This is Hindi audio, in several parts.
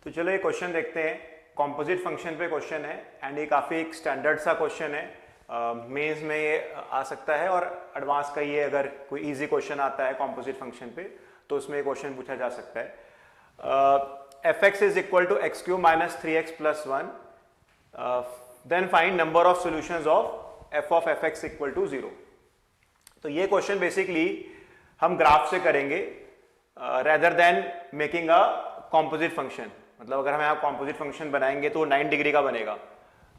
तो चलो ये क्वेश्चन देखते हैं। कॉम्पोजिट फंक्शन पे क्वेश्चन है एंड ये काफ़ी एक स्टैंडर्ड सा क्वेश्चन है। मेंस में ये आ सकता है और एडवांस का ये अगर कोई इजी क्वेश्चन आता है कॉम्पोजिट फंक्शन पे तो उसमें ये क्वेश्चन पूछा जा सकता है। F X is equal to X cube minus 3x plus 1, then find number of solutions of F X equal to 0। तो ये क्वेश्चन बेसिकली हम ग्राफ से करेंगे rather than making a composite function. मतलब अगर हम यहाँ कॉम्पोजिट फंक्शन बनाएंगे तो 9 डिग्री का बनेगा,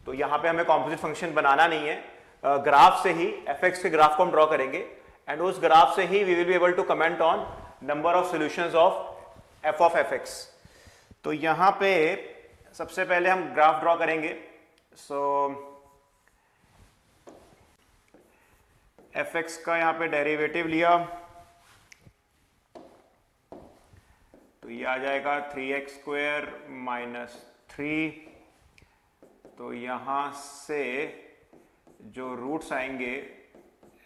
तो यहाँ पे हमें कॉम्पोजिट फंक्शन बनाना नहीं है। ग्राफ से ही एफ एक्स के ग्राफ को हम ड्रॉ करेंगे एंड उस ग्राफ से ही we will be able to comment on number of solutions of F X. तो यहाँ पे सबसे पहले हम ग्राफ ड्रॉ करेंगे। सो एफ एक्स का यहाँ पे डेरिवेटिव लिया तो ये आ जाएगा 3x स्क्वायर माइनस 3। तो यहाँ से जो रूट्स आएंगे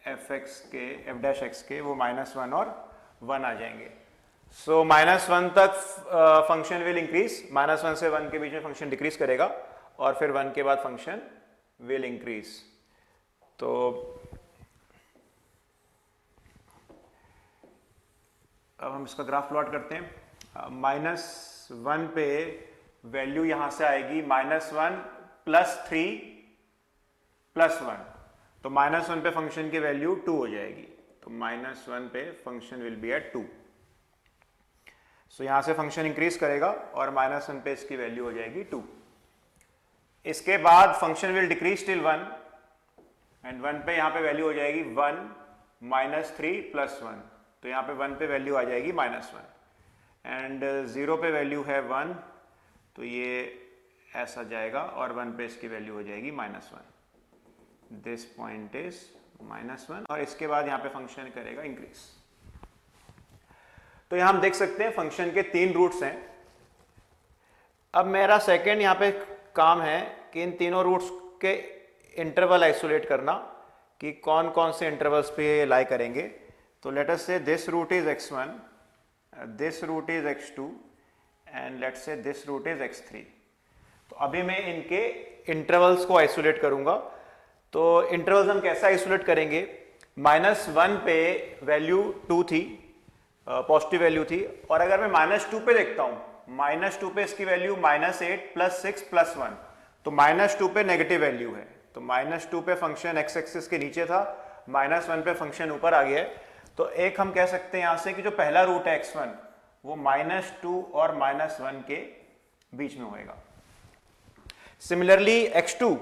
एफ एक्स के एफ डैश एक्स के वो -1 और 1 आ जाएंगे। सो -1 तक फंक्शन विल इंक्रीज, -1 से 1 के बीच में फंक्शन डिक्रीज करेगा और फिर 1 के बाद फंक्शन विल इंक्रीज। तो अब हम इसका ग्राफ प्लॉट करते हैं। -1 पे वैल्यू यहां से आएगी -1 प्लस 3 प्लस 1, तो -1 पे फंक्शन की वैल्यू 2 हो जाएगी। तो -1 पे फंक्शन विल बी एट 2। सो यहां से फंक्शन इंक्रीज करेगा और -1 पे इसकी वैल्यू हो जाएगी 2। इसके बाद function will decrease till 1 and 1 पे यहां पे वैल्यू हो जाएगी 1 -3 प्लस 1, तो यहां पे 1 पे वैल्यू आ जाएगी -1 एंड 0 पे वैल्यू है 1, तो ये ऐसा जाएगा और 1 पे इसकी वैल्यू हो जाएगी -1। दिस पॉइंट इज -1 और इसके बाद यहाँ पे फंक्शन करेगा इंक्रीज। तो यहाँ हम देख सकते हैं फंक्शन के 3 रूट्स हैं। अब मेरा सेकंड यहाँ पे काम है कि इन तीनों रूट्स के इंटरवल आइसोलेट करना कि कौन कौन से इंटरवल्स पे ये लाई करेंगे। तो let us say this root is x1, this root is x2 and let's say this root is x3। तो अभी मैं इनके इंटरवल्स को आइसोलेट करूंगा। तो इंटरवल्स हम कैसा आइसोलेट करेंगे, -1 पे वैल्यू 2 थी, पॉजिटिव वैल्यू थी, और अगर मैं -2 पे देखता हूं, -2 पे इसकी वैल्यू -8 प्लस 6 प्लस 1, तो -2 पे नेगेटिव वैल्यू है। तो -2 पे फंक्शन x एक्सिस के नीचे था, -1 पे फंक्शन ऊपर आ गया है। तो एक हम कह सकते हैं यहां से कि जो पहला रूट है x1 वो -2 और -1 के बीच में होएगा। सिमिलरली x2,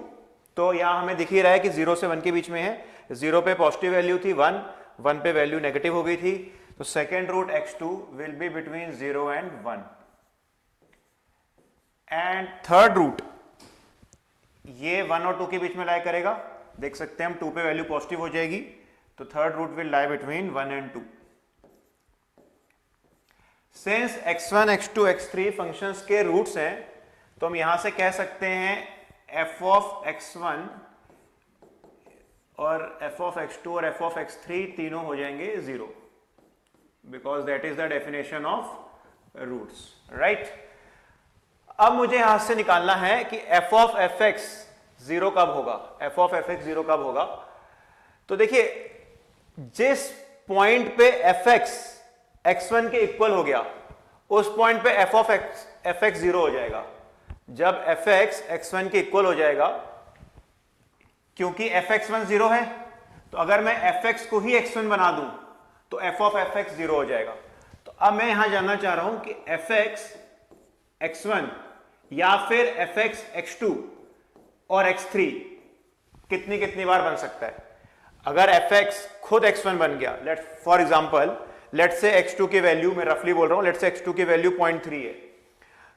तो यहां हमें दिख ही रहा है कि 0 से 1 के बीच में है। 0 पे पॉजिटिव वैल्यू थी 1 पे वैल्यू नेगेटिव हो गई थी, तो second root x2 will be between 0 and 1। And third root ये 1 और 2 के बीच में लाई करेगा। देख सकते हैं हम 2 पे वैल्यू पॉजिटिव हो जाएगी, तो third root will lie between 1 and 2। Since x1 x2 x3 functions के रूट्स हैं, तो हम यहां से कह सकते हैं f ऑफ x1 और f ऑफ x2 और f ऑफ x3 तीनों हो जाएंगे 0, because that is the definition of roots, right. अब मुझे यहां से निकालना है कि f ऑफ fx 0 कब होगा, f ऑफ fx 0 कब होगा। तो देखिए जिस पॉइंट पे fx x1 के इक्वल हो गया उस पॉइंट पे f ऑफ fx 0 हो जाएगा। जब fx x1 के इक्वल हो जाएगा, क्योंकि fx1 0 है, तो अगर मैं fx को ही x1 बना दूं तो f ऑफ fx 0 हो जाएगा। तो अब मैं यहां जानना चाह रहा हूं कि fx x1 या फिर fx x2 और x3 कितनी कितनी बार बन सकता है। अगर fx खुद x1 बन गया, फॉर एग्जाम्पल लेट से x2 की वैल्यू, मैं रफली बोल रहा हूं, लेट से x2 की वैल्यू 0.3 है,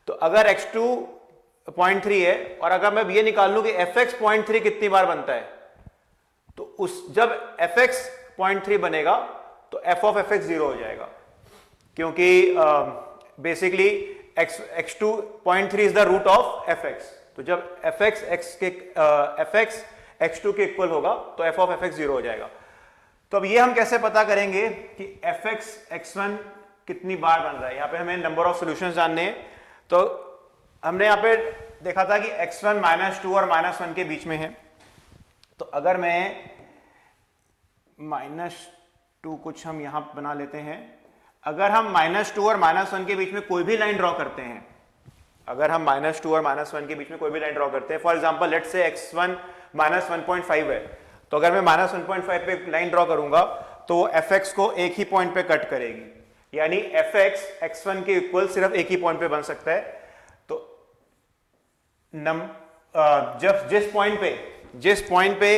तो अगर x2 0.3 है और अगर मैं ये निकाल लूं कि fx 0.3 कितनी बार बनता है, तो उस जब fx 0.3 बनेगा तो f ऑफ fx 0 हो जाएगा, क्योंकि basically x2 0.3 is the root of fx। तो जब fx x2 के इक्वल होगा तो f ऑफ fx 0 हो जाएगा। तो अब ये हम कैसे पता करेंगे कि fx x1 कितनी बार बन रहा है। यहाँ पे हमें नंबर ऑफ सॉल्यूशंस जानने हैं। तो हमने यहां पे देखा था कि x1 -2 और -1 के बीच में है, तो अगर मैं -2 कुछ हम यहां बना लेते हैं, अगर हम -2 और -1 के बीच में कोई भी लाइन ड्रॉ करते हैं, अगर हम -2 और -1 के बीच में कोई भी लाइन ड्रॉ करते हैं, for example let's say x1 -1.5 है, तो अगर मैं -1.5 पे लाइन ड्रॉ करूंगा तो वो fx को एक ही पॉइंट पे कट करेगी, यानी fx x1 के इक्वल सिर्फ एक ही पॉइंट पे बन सकता है। तो जब जिस पॉइंट पे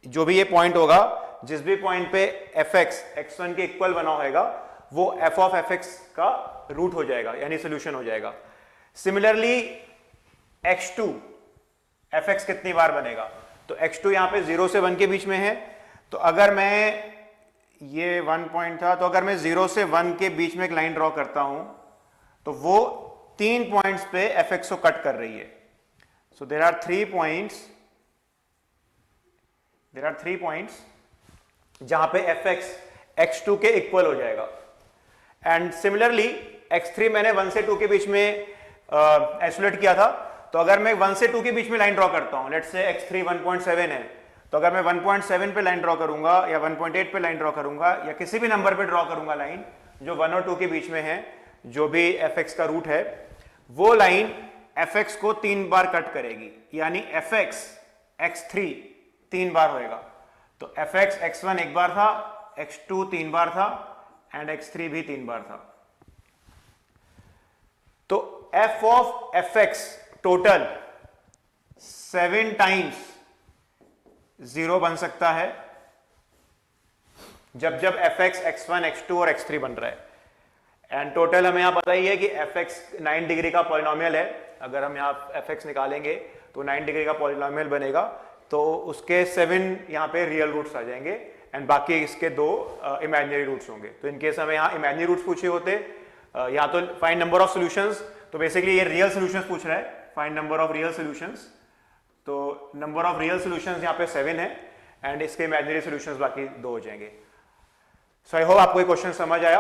जो भी ये पॉइंट होगा, जिस भी पॉइंट पे fx x1 के इक्वल बना होगा, वो f ऑफ fx का रूट हो जाएगा, यानी सोल्यूशन हो जाएगा। सिमिलरली x2 fx कितनी बार बनेगा, तो x2 यहां पे 0 से 1 के बीच में है, तो अगर मैं ये 1 पॉइंट था, तो अगर मैं 0 से 1 के बीच में एक लाइन ड्रॉ करता हूं तो वो 3 पॉइंट्स पे fx को कट कर रही है। सो देयर आर 3 पॉइंट्स जहां पे fx x2 के इक्वल हो जाएगा। एंड सिमिलरली x3 मैंने 1 से 2 के बीच में आइसोलेट किया था, तो अगर मैं 1 से 2 के बीच में लाइन ड्रॉ करता हूं, लेट्स से x3 1.7 है, तो अगर मैं 1.7 पे लाइन ड्रॉ करूंगा या 1.8 पे लाइन ड्रॉ करूंगा या किसी भी नंबर पे ड्रॉ करूंगा लाइन जो 1 और 2 के बीच में है, जो भी fx का रूट है, वो लाइन fx को 3 बार कट करेगी, यानी fx x3 3 बार होएगा। तो fx x1 एक बार था, x2 3 बार था एंड x3 भी 3 बार था। तो f of fx total 7 times 0 बन सकता है जब जब fx x1 x2 और x3 बन रहा है। एंड टोटल हमें यहां पता ही है कि fx 9 डिग्री का पॉलिनोमियल है, अगर हम यहां fx निकालेंगे तो 9 डिग्री का पॉलिनोमियल बनेगा, तो उसके 7 यहां पे रियल रूट्स आ जाएंगे एंड बाकी इसके 2 इमेजिनरी रूट्स होंगे। तो इनकेस हमें यहां इमेजिनरी रूट्स पूछे होते, या तो फाइंड नंबर ऑफ सॉल्यूशंस, तो बेसिकली ये रियल सॉल्यूशंस पूछ रहा है, find number of real solutions, तो नंबर ऑफ रियल सॉल्यूशंस यहां पे 7 है एंड इसके इमेजिनरी सॉल्यूशंस बाकी 2 हो जाएंगे। सो आई होप आपको ये क्वेश्चन समझ आया।